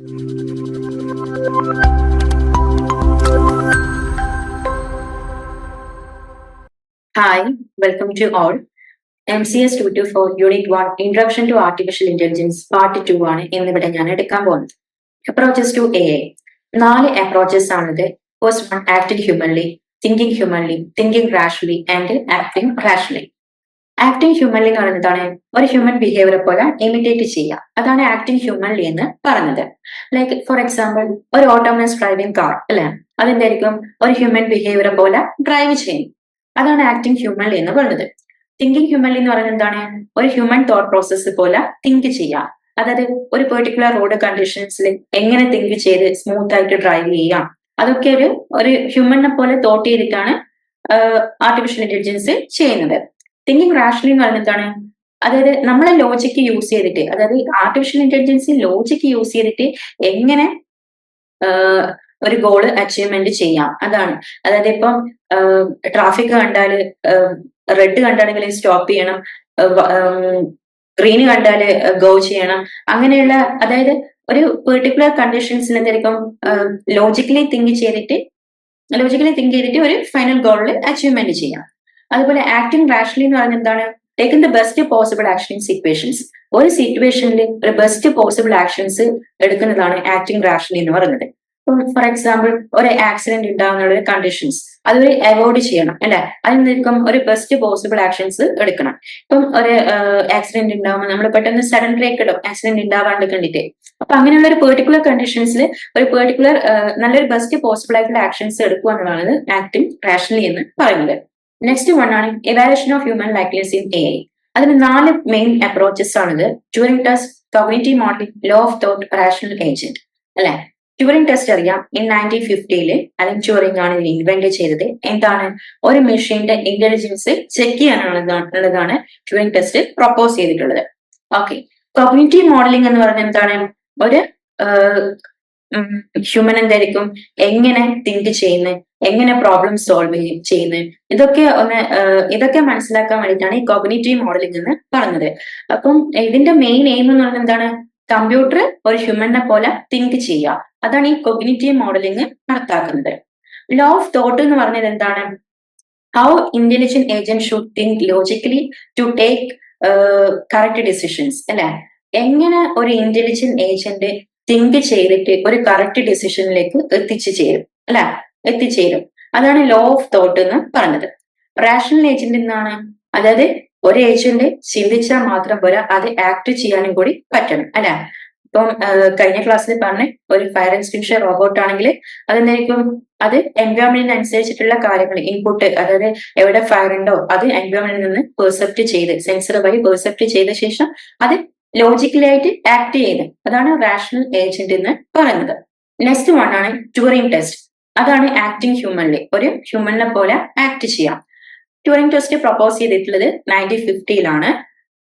Hi, welcome to all. MCS 224 Unit 1 Introduction to Artificial Intelligence Part 2 ആണ് ഇന്നിവിടെ ഞാൻ എടുക്കാൻ പോകുന്നത്. Approaches to AI. 4 അപ്രോച്ചസ് ആണിത്. First one acting humanly, thinking rationally and acting rationally. Acting humanly എന്ന് പറയുന്നതാണ് ഒരു ഹ്യൂമൻ ബിഹേവിയറെ പോലെ ഇമിറ്റേറ്റ് ചെയ്യുക. അതാണ് ആക്ടിംഗ് ഹ്യൂമൻലി എന്ന് പറയുന്നത്. ലൈക്ക് ഫോർ എക്സാമ്പിൾ ഒരു ഓട്ടോമസ് ഡ്രൈവിംഗ് കാർ അല്ലെ, അതിന്റെ ആയിരിക്കും ഒരു ഹ്യൂമൻ ബിഹേവിയറെ പോലെ ഡ്രൈവ് ചെയ്യും. അതാണ് ആക്ടിംഗ് ഹ്യൂമൻലി എന്ന് പറയുന്നത്. തിങ്കിങ് ഹ്യൂമൻലി എന്ന് പറയുന്നത് എന്താണ്, ഒരു ഹ്യൂമൻ തോട്ട് പ്രോസസ്സ് പോലെ തിങ്ക് ചെയ്യാം. അതായത് ഒരു പെർട്ടിക്കുലർ റോഡ് കണ്ടീഷൻസിൽ എങ്ങനെ തിങ്ക് ചെയ്ത് സ്മൂത്ത് ആയിട്ട് ഡ്രൈവ് ചെയ്യാം, അതൊക്കെ ഒരു ഹ്യൂമനെ പോലെ തോട്ട് ചെയ്തിട്ടാണ് ആർട്ടിഫിഷ്യൽ ഇന്റലിജൻസ് ചെയ്യുന്നത്. തിങ്കിങ് റാഷണലി എന്ന് പറയുന്നത് എന്താണ്, അതായത് നമ്മളെ ലോജിക്ക് യൂസ് ചെയ്തിട്ട്, അതായത് ആർട്ടിഫിഷ്യൽ ഇന്റലിജൻസ് ലോജിക്ക് യൂസ് ചെയ്തിട്ട് എങ്ങനെ ഒരു ഗോള് അച്ചീവ്മെന്റ് ചെയ്യാം. അതാണ്, അതായത് ഇപ്പം ട്രാഫിക് കണ്ടാല് റെഡ് കണ്ടാണെങ്കിൽ സ്റ്റോപ്പ് ചെയ്യണം, ഗ്രീന് കണ്ടാല് ഗോ ചെയ്യണം, അങ്ങനെയുള്ള അതായത് ഒരു പെർട്ടിക്കുലർ കണ്ടീഷൻസിൽ എന്തായിരിക്കും ലോജിക്കലി തിങ്ക് ചെയ്തിട്ട് ഒരു ഫൈനൽ ഗോളിൽ അച്ചീവ്മെന്റ് ചെയ്യാം. അതുപോലെ ആക്ടിംഗ് റാഷണലി എന്ന് പറയുന്നത് എന്താണ്, taken the best possible action in situations. ഒരു സിറ്റുവേഷനിൽ ഒരു ബെസ്റ്റ് പോസിബിൾ ആക്ഷൻസ് എടുക്കുന്നതാണ് ആക്ടിംഗ് റാഷണലി എന്ന് പറയുന്നത്. ഫോർ എക്സാമ്പിൾ ഒരു ആക്സിഡന്റ് ഉണ്ടാകുന്ന ഒരു കണ്ടീഷൻസ് അത് അവോയ്ഡ് ചെയ്യണം അല്ലെ, അതിനൊരിക്കും ഒരു ബെസ്റ്റ് പോസിബിൾ ആക്ഷൻസ് എടുക്കണം. ഇപ്പം ഒരു ആക്സിഡന്റ് ഉണ്ടാകുമ്പോൾ നമ്മൾ പെട്ടെന്ന് സഡൻ ബ്രേക്ക് ഇടും ആക്സിഡന്റ് ഉണ്ടാവാണ്ട് കണ്ടിട്ട്. അപ്പൊ അങ്ങനെയുള്ള ഒരു പെർട്ടിക്കുലർ കണ്ടീഷൻസിൽ ഒരു പെർട്ടിക്കുലർ നല്ലൊരു ബെസ്റ്റ് പോസിബിൾ ആയിട്ടുള്ള ആക്ഷൻസ് എടുക്കുക എന്നുള്ളതാണ് ആക്ടിംഗ് റാഷണലി എന്ന് പറയുന്നത്. നെക്സ്റ്റ് വൺ ആണ് evaluation of human likeness in AI. അതിന് 4 മെയിൻ അപ്രോച്ചസ് ആണിത്. Turing test, cognitive modeling, law of thought, rational agent അല്ലെ. ട്യൂറിംഗ് ടെസ്റ്റ് അറിയാം, ഇൻ 1950 അലൻ ട്യൂറിംഗ് ആണ് ഇത് ഇൻവെന്റ് ചെയ്തത്. എന്താണ്, ഒരു മെഷീന്റെ ഇന്റലിജൻസ് ചെക്ക് ചെയ്യാനുള്ളതാണ് ട്യൂറിംഗ് ടെസ്റ്റ് പ്രൊപ്പോസ് ചെയ്തിട്ടുള്ളത്. ഓക്കെ, കോഗ്നിറ്റീവ് മോഡലിംഗ് എന്ന് പറയുന്നത് എന്താണ്, ഒരു ഹ്യൂമൻ എന്തായിരിക്കും എങ്ങനെ തിങ്ക് ചെയ്യുന്നത്, എങ്ങനെ പ്രോബ്ലം സോൾവ് ചെയ്യുന്നത്, ഇതൊക്കെ മനസ്സിലാക്കാൻ വേണ്ടിയിട്ടാണ് ഈ കോഗ്നിറ്റീവ് മോഡലിംഗ് എന്ന് പറഞ്ഞത്. അപ്പം ഇതിന്റെ മെയിൻ എയിം എന്ന് പറയുന്നത് എന്താണ്, കമ്പ്യൂട്ടർ ഒരു ഹ്യൂമനെ പോലെ തിങ്ക് ചെയ്യുക. അതാണ് ഈ കോഗ്നിറ്റീവ് മോഡലിംഗ് നടത്താക്കുന്നത്. ലോ ഓഫ് തോട്ട് എന്ന് പറഞ്ഞത് എന്താണ്, how intelligent agent should think logically to take correct decisions അല്ലെ. എങ്ങനെ ഒരു ഇന്റലിജന്റ് ഏജന്റ് തിങ്ക് ചെയ്തിട്ട് ഒരു കറക്റ്റ് ഡിസിഷനിലേക്ക് എത്തിച്ചേരും. അതാണ് ലോ ഓഫ് തോട്ട് എന്ന് പറഞ്ഞത്. റാഷണൽ ഏജന്റ് എന്നാണ്, അതായത് ഒരു ഏജന്റ് ചിന്തിച്ചാൽ മാത്രം പോരാ, അത് ആക്ട് ചെയ്യാനും കൂടി പറ്റണം അല്ലെ. ഇപ്പം കഴിഞ്ഞ ക്ലാസ്സിൽ പറഞ്ഞ ഒരു ഫയർ എക്സ്റ്റിങ്ഷൻ റോബോട്ട് ആണെങ്കിൽ അതെന്തായിരിക്കും, അത് എൻവയോൺമെന്റിന് അനുസരിച്ചിട്ടുള്ള കാര്യങ്ങൾ ഇൻപുട്ട്, അതായത് എവിടെ ഫയർ ഉണ്ടോ അത് എൻവയോൺമെന്റിൽ നിന്ന് പെർസെപ്റ്റ് ചെയ്ത് സെൻസർ വഴി പെർസെപ്റ്റ് ചെയ്ത ശേഷം അത് ലോജിക്കലായിട്ട് ആക്ട് ചെയ്ത്, അതാണ് റാഷണൽ ഏജന്റ് എന്ന് പറയുന്നത്. നെക്സ്റ്റ് വൺ ആണ് ട്യൂറിംഗ് ടെസ്റ്റ്. അതാണ് ആക്ടിംഗ് ഹ്യൂമൻലി, ഒരു ഹ്യൂമനെ പോലെ ആക്ട് ചെയ്യാം. ട്യൂറിംഗ് ടെസ്റ്റ് പ്രൊപ്പോസ് ചെയ്തിട്ടുള്ളത് 1950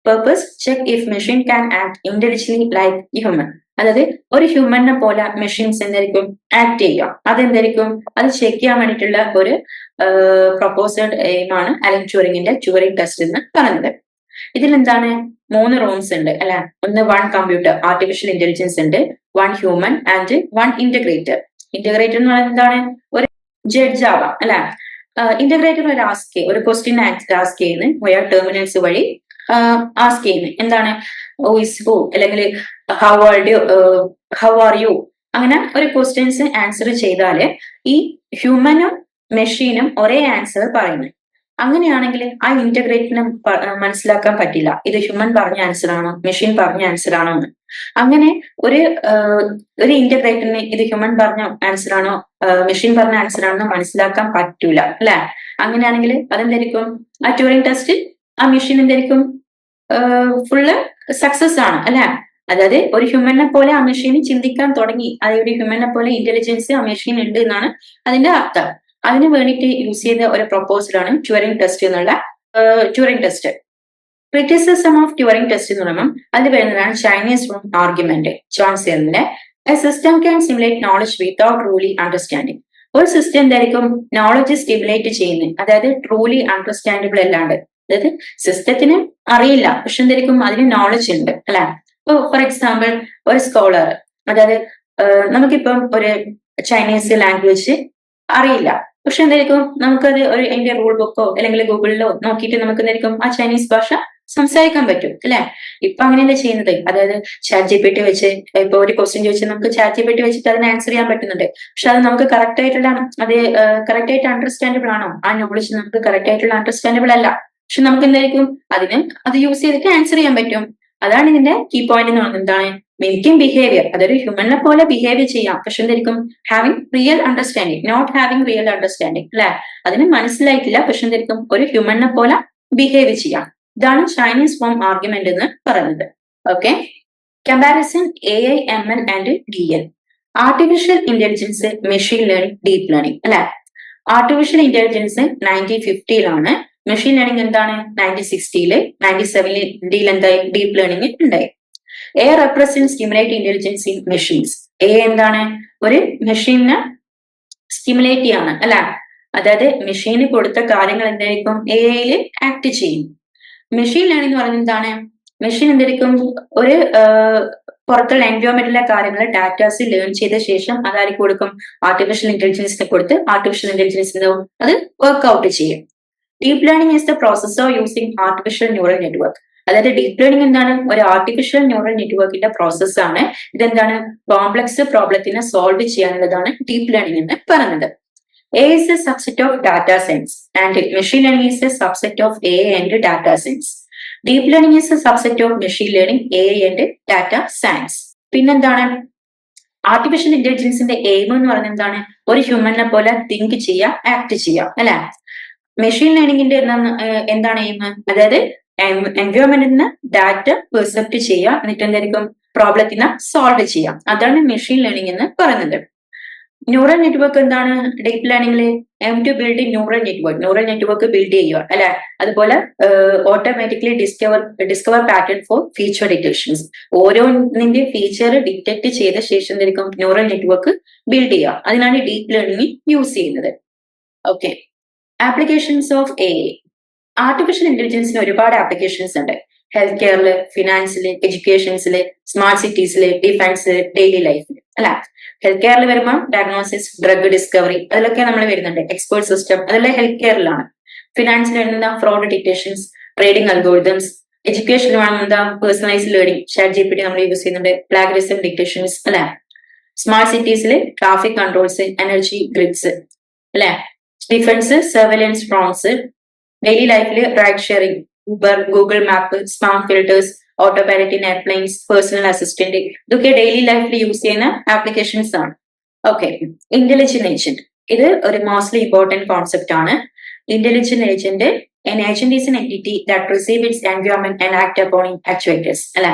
purpose check if machine can act intelligently like human. അതായത് ഒരു ഹ്യൂമനെ പോലെ മെഷീൻസ് എന്തായിരിക്കും ആക്ട് ചെയ്യുക, അതെന്തായിരിക്കും അത് ചെക്ക് ചെയ്യാൻ വേണ്ടിയിട്ടുള്ള ഒരു പ്രൊപ്പോസഡ് എയിമാണ് അലൻ ട്യൂറിംഗിന്റെ ട്യൂറിംഗ് ടെസ്റ്റ് എന്ന് പറയുന്നത്. ഇതിലെന്താണ് 3 റൂംസ് ഉണ്ട് അല്ലെ. ഒന്ന് 1 കമ്പ്യൂട്ടർ ആർട്ടിഫിഷ്യൽ ഇന്റലിജൻസ് ഉണ്ട്, 1 ഹ്യൂമൻ ആൻഡ് 1 ഇന്റഗ്രേറ്റർ. ഇന്റഗ്രേറ്റർ എന്ന് പറയുന്നത് എന്താണ്, ഒരു ജഡ്ജ് ആവാം അല്ലെ. ഇന്റഗ്രേറ്റർ ഒരു ക്വസ്റ്റ്യൻ ആസ്ക് ചെയ്യുന്നത് ടെർമിനൽസ് വഴി ആസ്ക് ചെയ്യുന്നത് എന്താണ്, ഹു ഇസ് ഹു അല്ലെങ്കിൽ ഹൗ ആർ യു, അങ്ങനെ ഒരു ക്വസ്റ്റ്യൻസ് ആൻസർ ചെയ്താല് ഈ ഹ്യൂമനും മെഷീനും ഒരേ ആൻസർ പറയുന്നു. അങ്ങനെയാണെങ്കിൽ ആ ഇന്റഗ്രേറ്ററിന് മനസ്സിലാക്കാൻ പറ്റില്ല ഇത് ഹ്യൂമൻ പറഞ്ഞ ആൻസർ ആണോ മെഷീൻ പറഞ്ഞ ആൻസർ ആണോ എന്ന്. അങ്ങനെ ഒരു ഇന്റഗ്രേറ്ററിന് ഇത് ഹ്യൂമൻ പറഞ്ഞ ആൻസർ ആണോ മെഷീൻ പറഞ്ഞ ആൻസർ ആണോ മനസ്സിലാക്കാൻ പറ്റൂല അല്ലെ. അങ്ങനെയാണെങ്കിൽ അതെന്തായിരിക്കും, ആ ട്യൂറിംഗ് ടെസ്റ്റ് ആ മെഷീൻ എന്തായിരിക്കും ഫുള്ള് സക്സസ് ആണ് അല്ലെ. അതായത് ഒരു ഹ്യൂമനെ പോലെ ആ മെഷീൻ ചിന്തിക്കാൻ തുടങ്ങി, അതായത് ഒരു ഹ്യൂമനെ പോലെ ഇന്റലിജൻസ് ആ മെഷീൻ ഉണ്ട് എന്നാണ് അതിന്റെ അർത്ഥം. അതിന് വേണ്ടിയിട്ട് യൂസ് ചെയ്ത ഒരു പ്രൊപ്പോസലാണ് ട്യൂറിംഗ് ടെസ്റ്റ് എന്നുള്ള Turing test. Criticism of Turing test എന്ന് പറയുമ്പോൾ അതിൽ വരുന്നതാണ് ചൈനീസ് റൂം ആർഗ്യുമെന്റ്. ജോൺസന്റെ a system can simulate knowledge without truly understanding. ഒരു സിസ്റ്റം എന്തായിരിക്കും നോളജ് സ്റ്റിമുലേറ്റ് ചെയ്യുന്നത്, അതായത് ട്രൂലി അണ്ടർസ്റ്റാൻഡബിൾ അല്ലാണ്ട്, അതായത് സിസ്റ്റത്തിന് അറിയില്ല പക്ഷെ എന്തായിരിക്കും അതിന് നോളജ് ഉണ്ട് അല്ലെ. ഇപ്പൊ ഫോർ എക്സാമ്പിൾ ഒരു സ്കോളർ, അതായത് നമുക്കിപ്പം ഒരു ചൈനീസ് ലാംഗ്വേജ് അറിയില്ല, പക്ഷെ എന്തായിരിക്കും നമുക്കത് ഒരു അതിന്റെ റൂൾ ബുക്കോ അല്ലെങ്കിൽ ഗൂഗിളിലോ നോക്കിയിട്ട് നമുക്ക് എന്തായിരിക്കും ആ ചൈനീസ് ഭാഷ സംസാരിക്കാൻ പറ്റും അല്ലെ. ഇപ്പൊ അങ്ങനെയല്ലേ ചെയ്യുന്നത്, അതായത് ChatGPT വെച്ച് ഇപ്പൊ ഒരു ക്വസ്റ്റ്യൻ ചോദിച്ചാൽ നമുക്ക് ChatGPT വെച്ചിട്ട് അതിന് ആൻസർ ചെയ്യാൻ പറ്റുന്നുണ്ട്. പക്ഷെ അത് നമുക്ക് കറക്റ്റ് ആയിട്ടുള്ള അത് കറക്റ്റ് ആയിട്ട് അണ്ടർസ്റ്റാൻഡബിൾ ആണോ, ആ നോളജ് നമുക്ക് കറക്റ്റ് ആയിട്ടുള്ള അണ്ടർസ്റ്റാൻഡബിൾ അല്ല. പക്ഷെ നമുക്ക് എന്തായിരിക്കും അത് യൂസ് ചെയ്തിട്ട് ആൻസർ ചെയ്യാൻ പറ്റും. അതാണ് ഇതിന്റെ കീ പോയിന്റ് എന്ന് പറയുന്നത്. എന്താണ് മിമിക്കിംഗ് ബിഹേവിയർ, അതൊരു ഹ്യൂമനെ പോലെ ബിഹേവ് ചെയ്യാം, പക്ഷെ എന്തായിരിക്കും having real understanding, not having real understanding അല്ലെ. അതിന് മനസ്സിലായിട്ടില്ല, പക്ഷെ എന്തായിരിക്കും ഒരു ഹ്യൂമനെ പോലെ ബിഹേവ് ചെയ്യാം. ഇതാണ് ചൈനീസ് ഫോം ആർഗ്യുമെന്റ് എന്ന് പറയുന്നത്. Okay, comparison AI ML and DL. Artificial intelligence, machine learning, deep learning അല്ലെ. ആർട്ടിഫിഷ്യൽ ഇന്റലിജൻസ് 1950-ലാണ്, മെഷീൻ ലേണിംഗ് എന്താണ് 1960-ല്, 1970-ൽ എന്തായി ഡീപ് ലേണിംഗ് ഉണ്ടായി. A represent stimulate intelligence in machines. A എന്താണ് ഒരു മെഷീനെ സ്റ്റിമുലേറ്റ് ചെയ്യാണ് അല്ലെ, അതായത് മെഷീന് കൊടുത്ത കാര്യങ്ങൾ എന്തായിരിക്കും AI-ല് ആക്ട് ചെയ്യും. മെഷീൻ ലേണിംഗ് എന്ന് പറയുന്നത് എന്താണ്, മെഷീൻ എന്തായിരിക്കും ഒരു പുറത്തുള്ള എൻവയോൺമെന്റിലെ കാര്യങ്ങൾ ഡാറ്റാസ് ലേൺ ചെയ്ത ശേഷം അതായിരിക്കും കൊടുക്കും ആർട്ടിഫിഷ്യൽ ഇന്റലിജൻസിനെ കൊടുത്ത് ആർട്ടിഫിഷ്യൽ ഇന്റലിജൻസ് എന്താവും അത് വർക്ക്ഔട്ട് ചെയ്യും. Deep learning is the process of using artificial neural network. അതായത് ഡീപ് ലേണിംഗ് എന്താണ് ഒരു ആർട്ടിഫിഷ്യൽ ന്യൂറൽ നെറ്റ്വർക്കിന്റെ പ്രോസസ് ആണ്. ഇതെന്താണ് കോംപ്ലക്സ് പ്രോബ്ലത്തിനെ സോൾവ് ചെയ്യാനുള്ളതാണ് ഡീപ് ലേണിംഗ് എന്ന് പറയുന്നത്. A is a subset of data science and machine learning is a subset of AI and data science. Deep learning is a subset of machine learning, AI and data science. പിന്നെന്താണ് artificial ഇന്റലിജൻസിന്റെ aim എന്ന് പറയുന്നത് എന്താണ് ഒരു ഹ്യൂമനെ പോലെ think ചെയ്യാം, act ചെയ്യാം അല്ലെ. Machine ലേണിംഗിന്റെ എന്താണ് എയിം, അതായത് എൻവയോൺമെന്റിൽ നിന്ന് ഡാറ്റ പെർസെപ്റ്റ് ചെയ്യുക, എന്നിട്ട് എന്തായിരിക്കും പ്രോബ്ലത്തിനെ സോൾവ് ചെയ്യാം. അതാണ് മെഷീൻ ലേണിംഗ് എന്ന് പറയുന്നത്. ന്യൂറൽ നെറ്റ്വർക്ക് എന്താണ് ഡീപ് ലേണിംഗില് to build neural network build ചെയ്യുക അല്ലെ. അതുപോലെ automatically discover pattern for feature detections. ഓരോന്നിന്റെ ഫീച്ചർ ഡിറ്റക്ട് ചെയ്ത ശേഷം എന്തായിരിക്കും ന്യൂറൽ നെറ്റ്വർക്ക് ബിൽഡ് ചെയ്യുക. അതിനാണ് ഡീപ് ലേണിംഗ് യൂസ് ചെയ്യുന്നത്. Okay, applications of AI. Artificial ഇന്റലിജൻസിന് ഒരുപാട് ആപ്ലിക്കേഷൻസ് ഉണ്ട്. ഹെൽത്ത് കെയറില്, ഫിനാൻസില്, എഡ്യൂക്കേഷൻസില്, സ്മാർട്ട് സിറ്റീസില്, ഡിഫൻസ്, ഡെയിലി ലൈഫില് അല്ലെ. ഹെൽത്ത് കെയറിൽ വരുമ്പോൾ ഡയഗ്നോസിസ്, ഡ്രഗ് ഡിസ്കവറി അതിലൊക്കെ നമ്മൾ വരുന്നുണ്ട്. എക്സ്പേർട്ട് സിസ്റ്റം അതെല്ലാം ഹെൽത്ത് കെയറിലാണ്. ഫിനാൻസിൽ വരുന്ന ഫ്രോഡ് ഡിറ്റക്ഷൻസ്, ട്രേഡിംഗ് അൽഗോരിതംസ്. എഡ്യൂക്കേഷനിൽ വേണമെന്താ പേഴ്സണലൈസ്ഡ് ലേണിംഗ്, ChatGPT നമ്മൾ യൂസ് ചെയ്യുന്നുണ്ട്. പ്ലാഗറിസം ഡിറ്റക്ഷൻസ് അല്ലെ. സ്മാർട്ട് സിറ്റീസിൽ ട്രാഫിക് കൺട്രോൾസ്, എനർജി ഗ്രിഡ്സ് അല്ലെ. Defence, surveillance drones. ഡെയിലി ലൈഫിൽ ride sharing, Uber, Google map, smart filters, autopilot in airplanes, personal assistant. ഇതൊക്കെ daily ലൈഫിൽ യൂസ് ചെയ്യുന്ന ആപ്ലിക്കേഷൻസ് ആണ്. Okay, intelligent agent. ഇത് ഒരു മോസ്റ്റ്ലി ഇമ്പോർട്ടന്റ് കോൺസെപ്റ്റ് ആണ്. Intelligent agent, an agent is an entity that receives its environment and act upon its actuators അല്ലെ.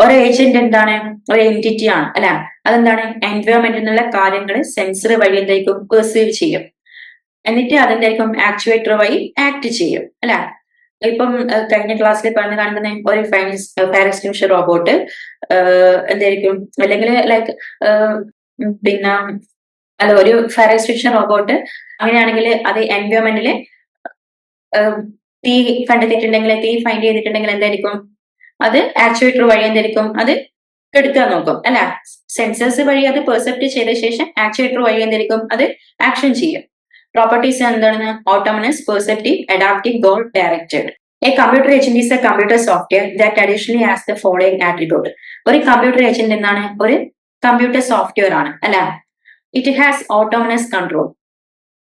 ഒരു agent എന്താണ് ഒരു എൻറ്റിറ്റി ആണ് അല്ലെ. അതെന്താണ് എൻവയോൺമെന്റിൽ നിന്നുള്ള കാര്യങ്ങൾ സെൻസർ വഴി എന്തായിരിക്കും പെർസീവ് ചെയ്യും, എന്നിട്ട് അതെന്തായിരിക്കും ആക്ച്വേറ്റർ വഴി ആക്ട് ചെയ്യും അല്ലെ. ഇപ്പം കഴിഞ്ഞ ക്ലാസ്സിൽ പറഞ്ഞു കാണുന്ന ഒരു ഫയർ എക്സ്റ്റിങ്ഷർ റോബോട്ട് എന്തായിരിക്കും, അല്ലെങ്കിൽ ലൈക്ക് പിന്നെ അല്ല ഒരു ഫയർ എക്സ്റ്റിങ്ഷൻ റോബോട്ട് അങ്ങനെയാണെങ്കിൽ അത് എൻവയോൺമെന്റില് തീ കണ്ടെത്തിയിട്ടുണ്ടെങ്കിൽ, തീ ഫൈൻഡ് ചെയ്തിട്ടുണ്ടെങ്കിൽ എന്തായിരിക്കും അത് ആക്ച്വേറ്റർ വഴി എന്തായിരിക്കും അത് എടുക്കാൻ നോക്കും അല്ലെ. സെൻസേഴ്സ് വഴി അത് പെർസെപ്റ്റ് ചെയ്ത ശേഷം ആക്ച്വേറ്റർ വഴി എന്തായിരിക്കും അത് ആക്ഷൻ ചെയ്യും. പ്രോപ്പർട്ടീസ് എന്താണ് autonomous, perceptive, adaptive, goal directed. A computer agent is a computer software that additionally has the following attribute. ഒരു കമ്പ്യൂട്ടർ ഏജന്റ് എന്താണ് ഒരു കമ്പ്യൂട്ടർ സോഫ്റ്റ്വെയർ ആണ് അല്ലെ. It has autonomous control.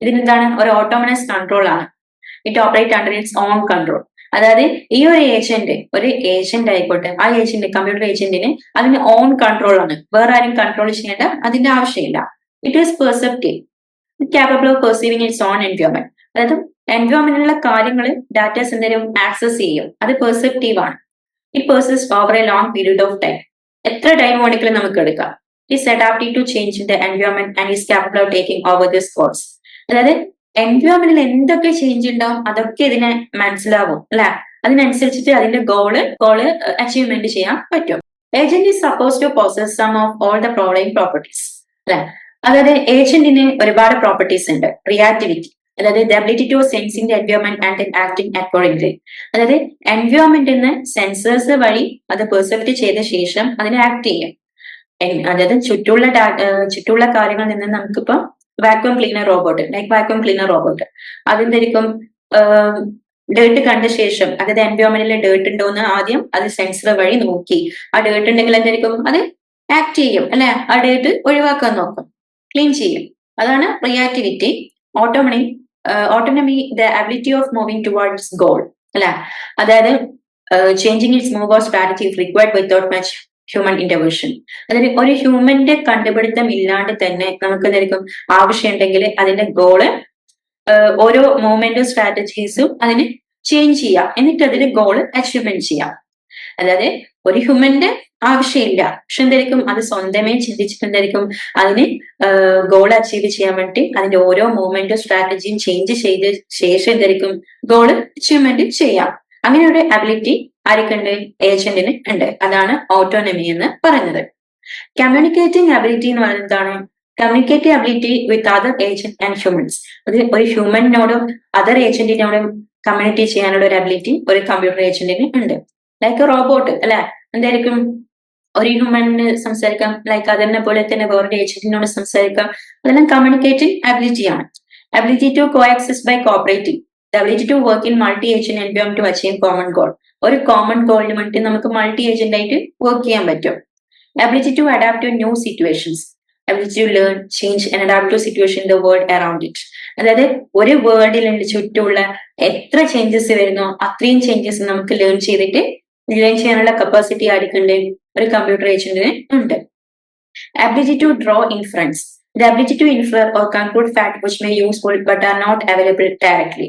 ഇതിനെന്താണ് ഒരു ഓട്ടോണമസ് കൺട്രോൾ ആണ്. It operate under its own control. അതായത് ഈ ഒരു ഏജന്റ് ആയിക്കോട്ടെ, ആ ഏജന്റ് കമ്പ്യൂട്ടർ ഏജന്റിന് അതിന് ഓൺ കൺട്രോൾ ആണ്, വേറെ ആരും കൺട്രോൾ ചെയ്യേണ്ട അതിന്റെ ആവശ്യമില്ല. It is perceptive, capable of perceiving its own environment. അതായത് എൻവയോൺമെന്റിലുള്ള കാര്യങ്ങൾ ഡാറ്റാസ് എന്തെങ്കിലും ആക്സസ് ചെയ്യും, അത് പെർസെപ്റ്റീവ് ആണ്. It persist over a long period of time. എത്ര ടൈം വേണമെങ്കിലും നമുക്ക് എടുക്കാം. It's adaptive to change in the environment and is capable of taking over the course. അതായത് എൻവയോൺമെന്റിൽ എന്തൊക്കെ ചേഞ്ച് ഉണ്ടാവും അതൊക്കെ ഇതിനെ മനസ്സിലാവും അല്ലെ. അതിനനുസരിച്ചിട്ട് അതിന്റെ ഗോള് അച്ചീവ്മെന്റ് ചെയ്യാൻ പറ്റും. Agent is suppose to possess some of all the following properties അല്ലെ. അതായത് ഏജന്റിന് ഒരുപാട് പ്രോപ്പർട്ടീസ് ഉണ്ട്. റിയാക്ടിവിറ്റി, അതായത് the ability to sensing the environment and acting accordingly. അതായത് എൻവയോൺമെന്റിൽ നിന്ന് സെൻസേഴ്സ് വഴി അത് പെർസെപ്റ്റ് ചെയ്ത ശേഷം അതിനെ ആക്ട് ചെയ്യും. അതായത് ചുറ്റുള്ള കാര്യങ്ങളിൽ നിന്ന് നമുക്കിപ്പോ vacuum cleaner robot, like vacuum cleaner robot അതെന്തായിരിക്കും, ഡേർട്ട് കണ്ട ശേഷം, അതായത് എൻവയോൺമെന്റിൽ ഡേർട്ട് ഉണ്ടോ എന്ന് ആദ്യം അത് സെൻസർ വഴി നോക്കി, ആ ഡേർട്ട് ഉണ്ടെങ്കിൽ എന്തായിരിക്കും അത് ആക്ട് ചെയ്യും അല്ലെ, ആ ഡേർട്ട് ഒഴിവാക്കാൻ നോക്കും, ക്ലീൻ ചെയ്യും. അതാണ് reactivity. Autonomy autonomy the ability of moving towards goal അല്ലെ, അതായത് changing it's move or strategy required without much human intervention. അതായത് ഒരു ഹ്യൂമന്റെ കണ്ടുപിടുത്തം ഇല്ലാണ്ട് തന്നെ നമുക്ക് എന്തായിരിക്കും ആവശ്യമുണ്ടെങ്കിൽ അതിന്റെ ഗോള് ഓരോ മൂവ്മെന്റും സ്ട്രാറ്റജീസും അതിന് ചേഞ്ച് ചെയ്യാം, എന്നിട്ട് അതിന് ഗോള് അച്ചീവ്മെന്റ് ചെയ്യാം. അതായത് ഒരു ഹ്യൂമന്റെ ആവശ്യമില്ല, പക്ഷെ എന്തായിരിക്കും അത് സ്വന്തമേ ചിന്തിച്ചിട്ട് എന്തായിരിക്കും അതിന് ഗോൾ അച്ചീവ് ചെയ്യാൻ വേണ്ടി അതിന്റെ ഓരോ മൂവ്മെന്റും സ്ട്രാറ്റജിയും ചേഞ്ച് ചെയ്ത ശേഷം എന്തായിരിക്കും ഗോള് അച്ചീവ്മെന്റ് ചെയ്യാം. അങ്ങനെ ഒരു അബിലിറ്റി ആർക്കുണ്ട്, ഏജന്റിന് ഉണ്ട്. അതാണ് ഓട്ടോണമി എന്ന് പറയുന്നത്. കമ്മ്യൂണിക്കേറ്റിംഗ് അബിലിറ്റി എന്ന് പറയുന്നത് എന്താണ്, communicative ability with other agent and humans. അത് ഒരു ഹ്യൂമനോടും അതർ ഏജന്റിനോടും കമ്മ്യൂണിക്കേറ്റ് ചെയ്യാനുള്ള ഒരു അബിലിറ്റി ഒരു കമ്പ്യൂട്ടർ ഏജന്റിന് ഉണ്ട്. ലൈക്ക് റോബോട്ട് അല്ലെ, എന്തായിരിക്കും ഒരു ഹ്യൂമന് സംസാരിക്കാം, ലൈക്ക് അതിനെ പോലെ തന്നെ വേറൊരു ഏജന്റിനോട് സംസാരിക്കാം. അതെല്ലാം കമ്മ്യൂണിക്കേറ്റിംഗ് അബിലിറ്റിയാണ്. Ability to coexist by cooperating, the ability to work in multi agent environment to achieve common goal. ഒരു കോമൺ ഗോളിന് വേണ്ടി നമുക്ക് മൾട്ടി ഏജന്റ് ആയിട്ട് വർക്ക് ചെയ്യാൻ പറ്റും. Ability to adapt to new situations, ability to learn, change and adapt to situation in the world around it. അതായത് ഒരു വേൾഡിൽ ചുറ്റുമുള്ള എത്ര ചേഞ്ചസ് വരുന്നോ അത്രയും ചേഞ്ചസ് നമുക്ക് ലേൺ ചെയ്യാനുള്ള കപ്പാസിറ്റി ആർക്കുണ്ട്, ഒരു കമ്പ്യൂട്ടർ ഏജന്റിന് ഉണ്ട്. Ability to draw inference, the ability to infer or conclude fact which may be useful but are not available directly.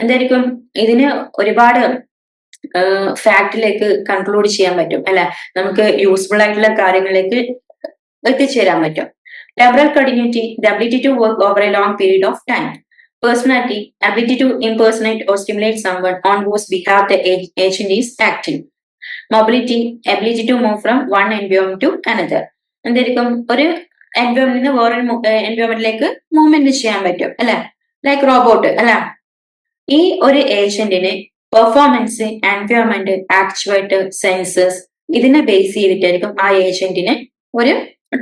എന്തായിരിക്കും ഇതിന് ഒരുപാട് ഫാക്ടിലേക്ക് കൺക്ലൂഡ് ചെയ്യാൻ പറ്റും അല്ലെ, നമുക്ക് യൂസ്ഫുൾ ആയിട്ടുള്ള കാര്യങ്ങളിലേക്ക് എത്തിച്ചേരാൻ പറ്റും. Liberal continuity, the ability to work over a long period of time. Personality, ability to impersonate or stimulate someone on whose behalf the agent is acting. Mobility, ability to move from one environment to another. എന്തായിരിക്കും ഒരു എൻവയോൺമെന്റിൽ നിന്ന് വേറൊരു എൻവയോൺമെന്റിലേക്ക് movement ചെയ്യാൻ പറ്റും അല്ലെ, like robot അല്ലെ. ഈ ഒരു ഏജന്റിന് പെർഫോമൻസ്, എൻവയോൺമെന്റ്, ആക്ച്വേറ്റർ, സെൻസസ് ഇതിനെ ബേസ് ചെയ്തിട്ടായിരിക്കും ആ ഏജന്റിന് ഒരു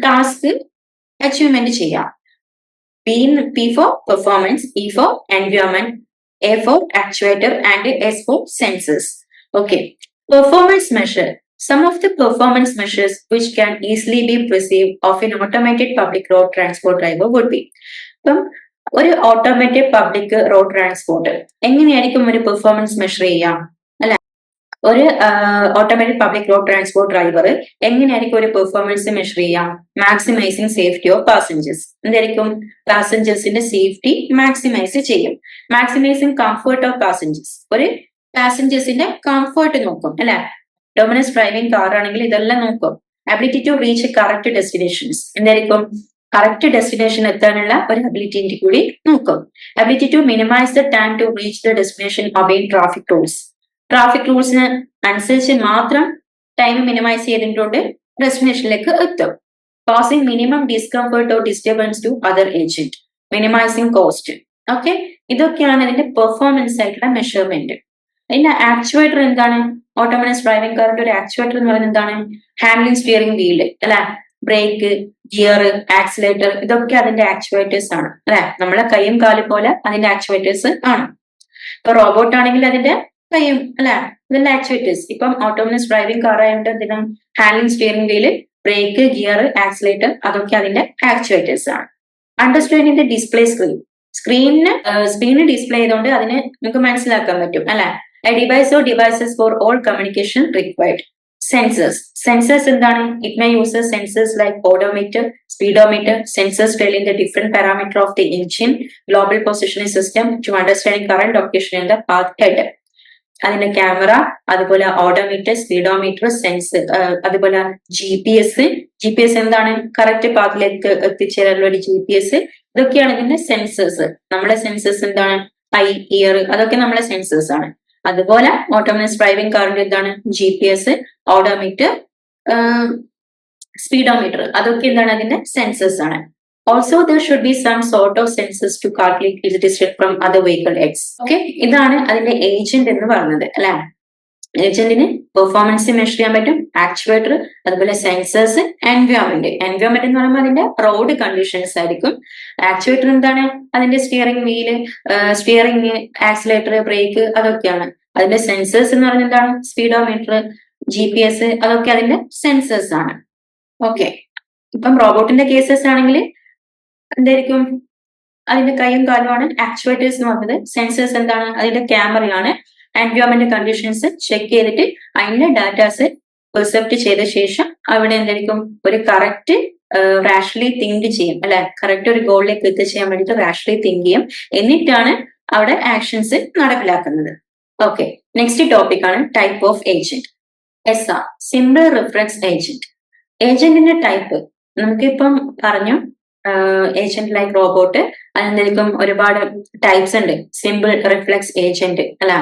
ടാസ്ക് അച്ചീവ്മെന്റ് ചെയ്യാം. P for performance, E for environment, A for actuator and S for sensors. Okay. Performance measure. Some of the performance measures which can easily be perceived of an automated public road transport driver would be. ഒരു automated public road transport എങ്ങനെയായിരിക്കും ഒരു performance measure ചെയ്യാം അല്ലെ, ഒരു automated public road transport driver എങ്ങനെയായിരിക്കും ഒരു performance measure ചെയ്യാം, maximising safety of passengers. എന്തായിരിക്കും പാസഞ്ചേഴ്സിന്റെ സേഫ്റ്റി മാക്സിമൈസ് ചെയ്യും. മാക്സിമൈസിങ് കംഫർട്ട് ഓഫ് പാസഞ്ചേഴ്സ്, ഒരു പാസഞ്ചേഴ്സിന്റെ കംഫർട്ട് നോക്കും അല്ലെ. ഡൊമിനസ് ഡ്രൈവിംഗ് കാർ ആണെങ്കിൽ ഇതെല്ലാം നോക്കും. Ability to reach correct destinations, എന്തായിരിക്കും കറക്റ്റ് ഡെസ്റ്റിനേഷൻ എത്താനുള്ള ഒരു അബിലിറ്റി കൂടി നോക്കും. Ability to minimise the time to reach the destination obeying traffic rules. Traffic റൂൾസിന് അനുസരിച്ച് മാത്രം ടൈം മിനിമൈസ് ചെയ്തിട്ടുണ്ട് ഡെസ്റ്റിനേഷനിലേക്ക് എത്തും. Causing minimum discomfort or disturbance to other agent, minimising cost. Okay, ഇതൊക്കെയാണ് ഇതിന്റെ പെർഫോമൻസ് ആയിട്ടുള്ള മെഷർമെന്റ്. അതിന്റെ ആക്ച്വേറ്റർ എന്താണ്, ഓട്ടോമസ് ഡ്രൈവിംഗ് കാറിന്റെ ഒരു ആക്ച്വേറ്റർ എന്ന് പറയുന്നത് എന്താണ്, ഹാൻഡ്ലിംഗ് സ്റ്റിയറിംഗ് വീല് അല്ലെ, ബ്രേക്ക്, ഗിയർ, ആക്സിലേറ്റർ ഇതൊക്കെ അതിന്റെ ആക്ച്വേറ്റേഴ്സ് ആണ് അല്ലെ. നമ്മളെ കൈയും കാലും പോലെ അതിന്റെ ആക്ച്വേറ്റേഴ്സ് ആണ്. ഇപ്പൊ റോബോട്ട് ആണെങ്കിൽ അതിന്റെ കൈയും അല്ലെ, ഇതിന്റെ ആക്ച്വേറ്റേഴ്സ്. ഇപ്പം ഓട്ടോമസ് ഡ്രൈവിംഗ് കാർ ആയതുകൊണ്ട് എന്തിനാ handling steering wheel, brake, gear, accelerator അതൊക്കെ അതിന്റെ ആക്ച്വേറ്റേഴ്സ് ആണ്. Understanding the display screen, screen display ചെയ്തുകൊണ്ട് അതിന് നമുക്ക് മനസ്സിലാക്കാൻ പറ്റും അല്ലെ. A device or devices for all communication required. Sensors എന്താണ്, it may use sensors like odometer, speedometer, sensors telling the different parameter of the engine, global positioning system to understanding current location in the path head. അതിന്റെ camera, അതുപോലെ odometer, speedometer, sensor, അതുപോലെ GPS എന്താണ് correct പാത്തിലേക്ക് എത്തിച്ചേരാനുള്ള ഒരു GPS. ഇതൊക്കെയാണ് ഇതിന്റെ sensors. നമ്മുടെ sensors എന്താണ്, I, year അതൊക്കെ നമ്മുടെ സെൻസേഴ്സ് ആണ്. അതുപോലെ ഓട്ടോമസ് ഡ്രൈവിംഗ് കാറിന്റെ എന്താണ് GPS, ഓഡോമീറ്റർ, സ്പീഡോമീറ്റർ അതൊക്കെ എന്താണ് അതിന്റെ സെൻസേഴ്സ് ആണ്. Also there should be some sort of sensors to calculate it distance from other vehicles. Okay, ഇതാണ് അതിന്റെ ഏജന്റ് എന്ന് പറയുന്നത് അല്ലെ. ഏജന്റിന് പെർഫോമൻസ് മെഷർ ചെയ്യാൻ പറ്റും, ആക്ച്വേറ്റർ, അതുപോലെ സെൻസേഴ്സ്, എൻവയോൺമെന്റ്. എൻവയോൺമെന്റ് എന്ന് പറയുമ്പോൾ അതിന്റെ റോഡ് കണ്ടീഷൻസ് ആയിരിക്കും. ആക്ച്വേറ്റർ എന്താണ്? അതിന്റെ steering wheel, steering, accelerator, brake, അതൊക്കെയാണ്. അതിന്റെ സെൻസേഴ്സ് എന്ന് പറയുന്നത് എന്താണ്? സ്പീഡോമീറ്റർ, GPS, അതൊക്കെ അതിന്റെ സെൻസേഴ്സ് ആണ്. ഓക്കെ, ഇപ്പം റോബോട്ടിന്റെ കേസസ് ആണെങ്കിൽ എന്തായിരിക്കും? അതിന്റെ കൈയും കാലുമാണ് ആക്ച്വേറ്റേഴ്സ് എന്ന് പറയുന്നത്. സെൻസേഴ്സ് എന്താണ്? അതിന്റെ ക്യാമറയാണ്. എൻവയോൺമെന്റ് കണ്ടീഷൻസ് ചെക്ക് ചെയ്തിട്ട് അതിന്റെ ഡാറ്റാസ് പെർസെപ്റ്റ് ചെയ്ത ശേഷം അവിടെ എന്തായിരിക്കും? ഒരു കറക്റ്റ് റാഷണലി തിങ്ക് ചെയ്യും, അല്ലെ? കറക്റ്റ് ഒരു ഗോളിലേക്ക് എത്തിച്ചേരാൻ വേണ്ടിയിട്ട് റാഷണലി തിങ്ക് ചെയ്യും, എന്നിട്ടാണ് അവിടെ ആക്ഷൻസ് നടപ്പിലാക്കുന്നത്. ഓക്കെ, നെക്സ്റ്റ് ടോപ്പിക് ആണ് type of agent. SR, simple reference agent. ഏജന്റിന്റെ ടൈപ്പ് നമുക്കിപ്പം പറഞ്ഞു. ഏജന്റ് ലൈക്ക് റോബോട്ട്, അതെന്തായിരിക്കും? ഒരുപാട് ടൈപ്സ് ഉണ്ട്. സിമ്പിൾ റിഫ്ലെക്സ് ഏജന്റ്, അല്ല,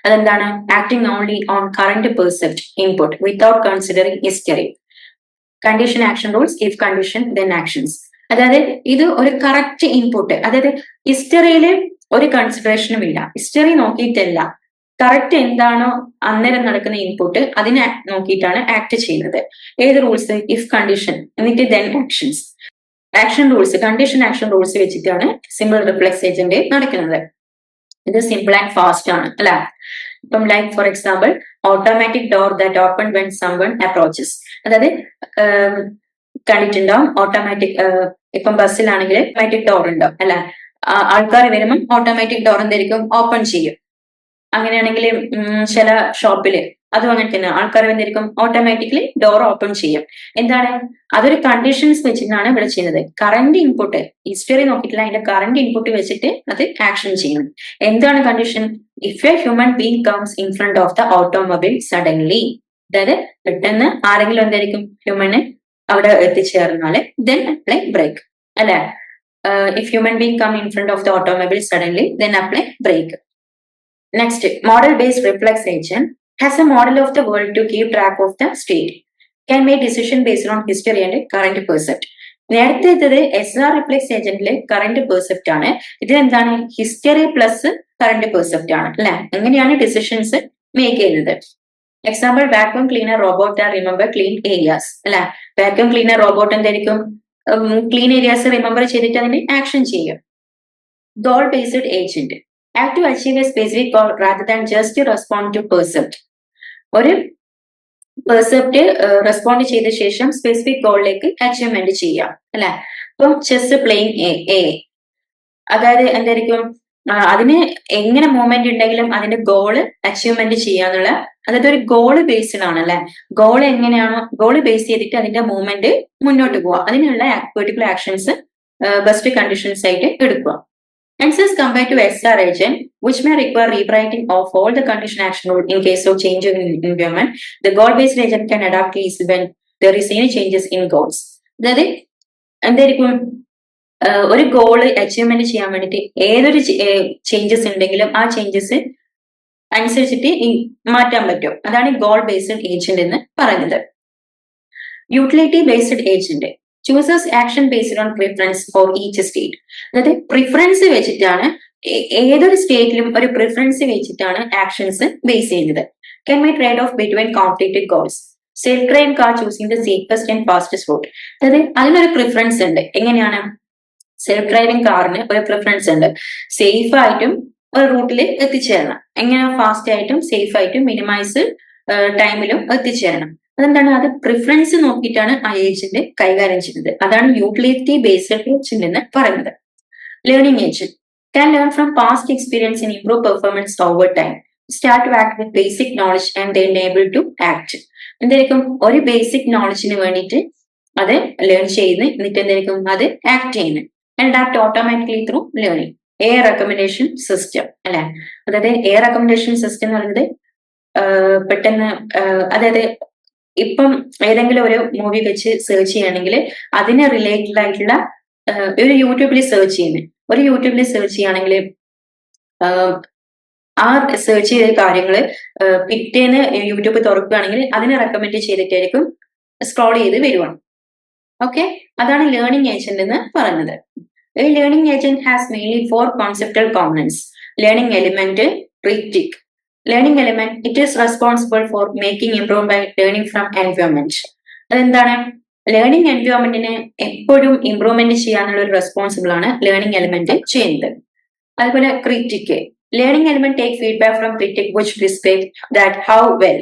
അതെന്താണ്? Acting only on current percept input without considering history. Condition action rules, if condition then actions. അതായത് ഇത് ഒരു കറക്റ്റ് ഇൻപുട്ട്, അതായത് ഹിസ്റ്ററിയില് ഒരു കൺസിഡറേഷനും ഇല്ല. ഹിസ്റ്ററി നോക്കിയിട്ടല്ല, കറക്റ്റ് എന്താണോ അന്നേരം നടക്കുന്ന ഇൻപുട്ട് അതിനെ നോക്കിയിട്ടാണ് ആക്ട് ചെയ്യുന്നത്. ഏത് റൂൾസ്? ഇഫ് കണ്ടീഷൻ, എന്നിട്ട് then actions. Action rules, condition action rules വെച്ചിട്ടാണ് സിമ്പിൾ റിഫ്ലെക്സ് ഏജന്റ് നടക്കുന്നത്. ഇത് സിമ്പിൾ ആൻഡ് ഫാസ്റ്റ് ആണ്, അല്ലെ? ഇപ്പം like for example, automatic door that open when someone approaches. അതായത് കണ്ടിട്ടുണ്ടാവും ഓട്ടോമാറ്റിക്, ഇപ്പം ബസ്സിലാണെങ്കിൽ ഓട്ടോമാറ്റിക് ഡോർ ഉണ്ടാവും, അല്ലെ? ആൾക്കാർ വരുമ്പം ഓട്ടോമാറ്റിക് ഡോർ എന്തായിരിക്കും? ഓപ്പൺ ചെയ്യും. അങ്ങനെയാണെങ്കിൽ ചില ഷോപ്പില് അതും അങ്ങനെ തന്നെ ആൾക്കാർ എന്തായിരിക്കും? ഓട്ടോമാറ്റിക്കലി ഡോർ ഓപ്പൺ ചെയ്യും. എന്താണ്? അതൊരു കണ്ടീഷൻസ് വെച്ചിട്ടാണ് ഇവിടെ ചെയ്യുന്നത്. കറന്റ് ഇൻപുട്ട്, ഹിസ്റ്ററി നോക്കിയിട്ടില്ല, അതിന്റെ കറന്റ് ഇൻപുട്ട് വെച്ചിട്ട് അത് ആക്ഷൻ ചെയ്യണം. എന്താണ് condition? If a human being comes in front of the automobile suddenly, അതായത് പെട്ടെന്ന് ആരെങ്കിലും എന്തായിരിക്കും? ഹ്യൂമന് അവിടെ എത്തിച്ചേർന്നാല് ദെൻ അപ്ലൈ ബ്രേക്ക്, അല്ലെ? If human being come in front of the automobile suddenly then apply brake. Next, model-based reflex agent has a model of the world to keep track of the state. Can make decision based on history and current percept. നേരത്തെ SR reflex ഏജന്റിലെ current percept ആണ്. ഇത് എന്താണ്? History plus current percept ആണ്, അല്ലെ? എങ്ങനെയാണ് decisions make ചെയ്യുന്നത്? Example, vacuum cleaner robot remember clean areas, അല്ലെ? Vacuum cleaner robot എന്തായിരിക്കും? ക്ലീൻ ഏരിയാസ് റിമെമ്പർ ചെയ്തിട്ട് അതിന് ആക്ഷൻ ചെയ്യും. Goal based agent act to achieve a specific goal rather than just to respond to percept. ഒരു percept respond ചെയ്ത ശേഷം specific ഗോളിലേക്ക് achievement ചെയ്യാം, അല്ലെ? ഇപ്പം ചെസ് പ്ലേയിങ് എ, അതായത് എന്തായിരിക്കും? അതിന് എങ്ങനെ മൂവ്മെന്റ് ഉണ്ടെങ്കിലും അതിന്റെ ഗോള് അച്ചീവ്മെന്റ് ചെയ്യാന്നുള്ള, അതായത് ഒരു ഗോള് ബേസ്ഡ് ആണ്, അല്ലെ? ഗോൾ എങ്ങനെയാണോ ഗോള് ബേസ് ചെയ്തിട്ട് അതിന്റെ മൂവ്മെന്റ് മുന്നോട്ട് പോവുക, അതിനുള്ള പെർട്ടിക്കുലർ ആക്ഷൻസ് ബെസ്റ്റ് കണ്ടീഷൻസ് ആയിട്ട് എടുക്കുക. Hence, as compared to SR agent, which may require rewriting of all the condition action rule in case of change in environment, the goal-based agent can adapt easily when there is any changes in goals. അതായത് എന്തായിരിക്കും? ഒരു goal achievement ചെയ്യാൻ വേണ്ടിയിട്ട് ഏതൊരു changes ഉണ്ടെങ്കിലും ആ changes അനുസരിച്ചിട്ട് മാറ്റാൻ പറ്റും. അതാണ് ഗോൾ ബേസ്ഡ് ഏജന്റ് എന്ന് പറയുന്നത്. Utility based agent chooses action based on preference for each state. അതായത് പ്രിഫറൻസ് വെച്ചിട്ടാണ്, ഏതൊരു സ്റ്റേറ്റിലും ഒരു പ്രിഫറൻസ് വെച്ചിട്ടാണ് ആക്ഷൻസ് ബേസ് ചെയ്യുന്നത്. Can make trade off between conflicted goals. Self driving car choosing the safest and fastest route. അതായത് അതിനൊരു preference ഉണ്ട്. എങ്ങനെയാണ്? സെൽഫ് ഡ്രൈവിംഗ് കാറിന് ഒരു പ്രിഫറൻസ് ഉണ്ട്, സേഫ് ആയിട്ടും ഒരു റൂട്ടിൽ എത്തിച്ചേരണം. എങ്ങനെ? ഫാസ്റ്റ് ആയിട്ടും സേഫ് ആയിട്ടും മിനിമൈസ് ടൈമിലും എത്തിച്ചേരണം. അതെന്താണ്? അത് പ്രിഫറൻസ് നോക്കിയിട്ടാണ് ആ ഏജന്റ് കൈകാര്യം ചെയ്യുന്നത്. അതാണ് യൂട്ടിലിറ്റി ബേസ്ഡ് ഏജന്റ് എന്ന് പറയുന്നത്. Learning agent can learn from past experience and improve performance over time. Start to act with basic knowledge and then able to act. എന്തായിരിക്കും? ഒരു ബേസിക് നോളജിന് വേണ്ടിയിട്ട് അത് ലേൺ ചെയ്യുന്നു, എന്നിട്ട് എന്തായിരിക്കും? അത് ആക്ട് ചെയ്യുന്നു. And adapt automatically through learning. A recommendation system, അല്ലെ? അതായത് A recommendation system എന്ന് പറയുന്നത് പെട്ടെന്ന്, അതായത് ഇപ്പം ഏതെങ്കിലും ഒരു മൂവി വെച്ച് സെർച്ച് ചെയ്യണമെങ്കിൽ അതിന് റിലേറ്റഡ് ആയിട്ടുള്ള ഒരു യൂട്യൂബിൽ സെർച്ച് ചെയ്യുകയാണെങ്കിൽ ആ സെർച്ച് ചെയ്ത കാര്യങ്ങള് പിറ്റേന്ന് യൂട്യൂബ് തുറക്കുകയാണെങ്കിൽ അതിനെ റെക്കമെൻഡ് ചെയ്തിട്ടായിരിക്കും സ്ക്രോൾ ചെയ്ത് വരുവാണ്. ഓക്കെ, അതാണ് ലേണിംഗ് ഏജന്റ് എന്ന് പറയുന്നത്. A learning agent has mainly 4 conceptual components: learning element, critic, learning element it is responsible for making improve by learning from environment. അതെന്താണ്? ലേണിംഗ് എൻവയോൺമെന്റിനെ എപ്പോഴും ഇംപ്രൂവ്മെന്റ് ചെയ്യാനുള്ള ഒരു റെസ്പോൺസിബിൾ ആണ് ലേണിംഗ് എലിമെന്റ് ചെയ്യുന്നത്. അതുപോലെ critic, learning element take feedback from critic which display that how well.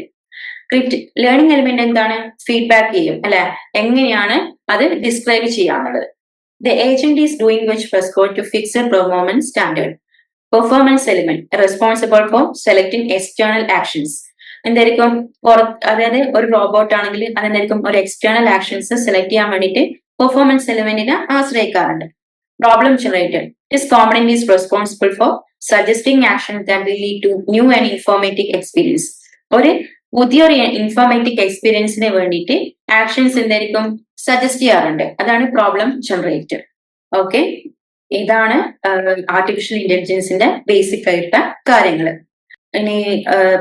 Learning element എന്താണ്? Feedback ചെയ്യും അല്ലെ, എങ്ങനെയാണ് അത് ഡിസ്ക്രൈബ് ചെയ്യാന്നുള്ളത്. The agent is doing which prescott to fixed performance standard. Performance element responsible for selecting external actions. എന്തായിരിക്കും? അതായത് ഒരു robot ആണെങ്കിൽ അതെന്തായിരിക്കും? ഒരു എക്സ്റ്റേണൽ ആക്ഷൻസ് സെലക്ട് ചെയ്യാൻ വേണ്ടിയിട്ട് പെർഫോമൻസ് എലിമെന്റിനെ ആശ്രയിക്കാറുണ്ട്. Problem generated, this component is responsible for suggesting actions that will lead to new and informative experience. ഒരു പുതിയൊരു ഇൻഫോർമേറ്റീവ് എക്സ്പീരിയൻസിന് വേണ്ടിയിട്ട് ആക്ഷൻസ് എന്തായിരിക്കും? സജസ്റ്റ് ചെയ്യാറുണ്ട്. അതാണ് പ്രോബ്ലം ജനറേറ്റർ. ഓക്കെ, ഇതാണ് ആർട്ടിഫിഷ്യൽ ഇന്റലിജൻസിന്റെ ബേസിക് ആയിട്ടുള്ള കാര്യങ്ങൾ. ഇനി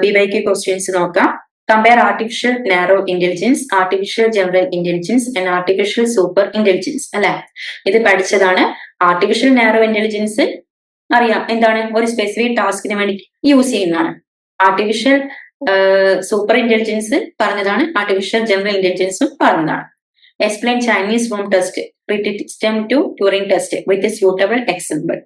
BYQ ക്വസ്റ്റ്യൻസ് നോക്കാം. Compare artificial narrow intelligence, artificial general intelligence and artificial super intelligence അല്ലെ. ഇത് പഠിച്ചതാണ്. ആർട്ടിഫിഷ്യൽ നാരോ ഇന്റലിജൻസ് അറിയാം എന്താണ്? ഒരു സ്പെസിഫിക് ടാസ്കിന് വേണ്ടി യൂസ് ചെയ്യുന്നതാണ്. ആർട്ടിഫിഷ്യൽ സൂപ്പർ ഇന്റലിജൻസ് പറഞ്ഞതാണ്. ആർട്ടിഫിഷ്യൽ ജനറൽ ഇന്റലിജൻസും പറഞ്ഞതാണ്. Explain Chinese room test, system to Turing test with suitable example.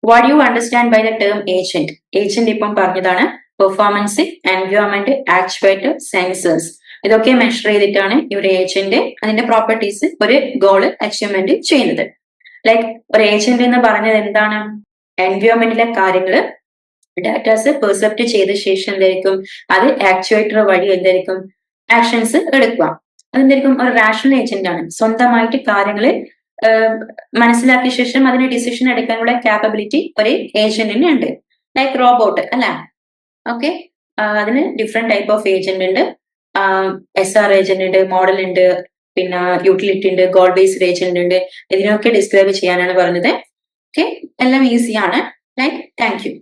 What you understand by the term agent? Agent ഇപ്പം പറഞ്ഞതാണ്. പെർഫോമൻസ്, എൻവയോൺമെന്റ്, ആക്ച്വേറ്റർ, സെൻസേഴ്സ്, ഇതൊക്കെ മെഷർ ചെയ്തിട്ടാണ് ഈ ഒരു ഏജന്റ് അതിന്റെ പ്രോപ്പർട്ടീസ് ഒരു ഗോള് അച്ചീവ്മെന്റ് ചെയ്യുന്നത്. ലൈക്ക് ഒരു ഏജന്റ് എന്ന് പറഞ്ഞത് എന്താണ്? എൻവയോൺമെന്റിലെ കാര്യങ്ങള് ഡാറ്റാസ് പെർസെപ്റ്റ് ചെയ്ത ശേഷം എന്തായിരിക്കും? അത് ആക്ച്വേറ്റർ വഴി എന്തായിരിക്കും? ആക്ഷൻസ് എടുക്കുക. അതെന്തായിരിക്കും? ഒരു റാഷണൽ ഏജന്റ് ആണ്. സ്വന്തമായിട്ട് കാര്യങ്ങള് മനസ്സിലാക്കിയ ശേഷം അതിന് ഡിസിഷൻ എടുക്കാനുള്ള കാപ്പബിലിറ്റി ഒരു ഏജന്റിന് ഉണ്ട്. ലൈക്ക് റോബോട്ട് അല്ലെ. ഓക്കെ, അതിന് ഡിഫറെന്റ് ടൈപ്പ് ഓഫ് ഏജന്റ് ഉണ്ട്. SR ഏജന്റ് ഉണ്ട്, മോഡൽ ഉണ്ട്, പിന്നെ യൂട്ടിലിറ്റി ഉണ്ട്, ഗോൾ ബേസ്ഡ് ഏജന്റ് ഉണ്ട്. ഇതിനൊക്കെ ഡിസ്ക്രൈബ് ചെയ്യാനാണ് പറഞ്ഞത്. ഓക്കെ, എല്ലാം ഈസിയാണ്. Like thank you.